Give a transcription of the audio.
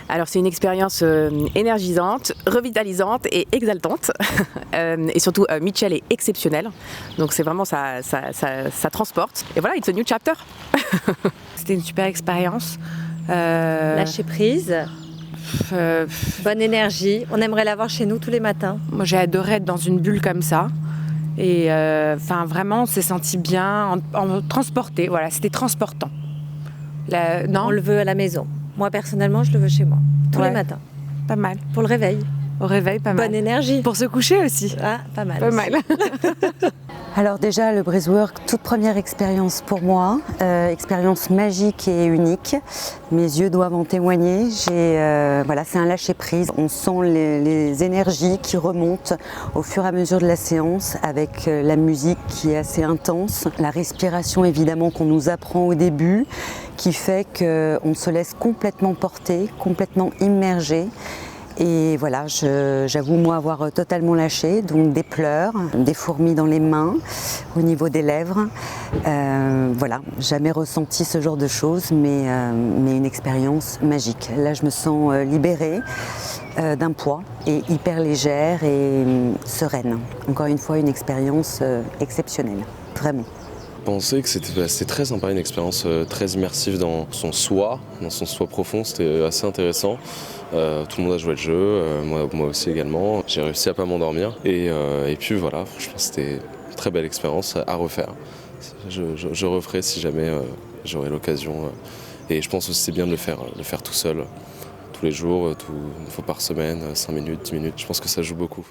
Alors c'est une expérience énergisante, revitalisante et exaltante. Et surtout Mitchell est exceptionnel. Donc c'est vraiment ça transporte. Et voilà, it's a new chapter. C'était une super expérience. Lâcher prise, bonne énergie. On aimerait l'avoir chez nous tous les matins. Moi j'ai adoré être dans une bulle comme ça. Et vraiment on s'est senti bien, transporté. Voilà, c'était transportant. On le veut à la maison. Moi personnellement je le veux chez moi, tous les matins. Pas mal. Pour le réveil. Au réveil, pas mal. Bonne énergie. Pour se coucher aussi. Ah, pas mal. Pas mal. Alors déjà, le Breathwork, toute première expérience pour moi, expérience magique et unique. Mes yeux doivent en témoigner. Voilà, c'est un lâcher-prise. On sent les énergies qui remontent au fur et à mesure de la séance avec la musique qui est assez intense. La respiration évidemment qu'on nous apprend au début qui fait qu'on se laisse complètement porter, complètement immerger. Et voilà, j'avoue moi avoir totalement lâché, donc des pleurs, des fourmis dans les mains, au niveau des lèvres. Voilà, jamais ressenti ce genre de choses, mais une expérience magique. Là, je me sens libérée d'un poids et hyper légère et sereine. Encore une fois, une expérience exceptionnelle, vraiment. Je pensais que c'était très sympa, une expérience très immersive dans son soi profond, c'était assez intéressant. Tout le monde a joué le jeu, moi aussi également. J'ai réussi à pas m'endormir et puis voilà, franchement c'était une très belle expérience à refaire. Je referai si jamais j'aurai l'occasion et je pense aussi que c'est bien de le faire tout seul, tous les jours, une fois par semaine, 5 minutes, 10 minutes, je pense que ça joue beaucoup.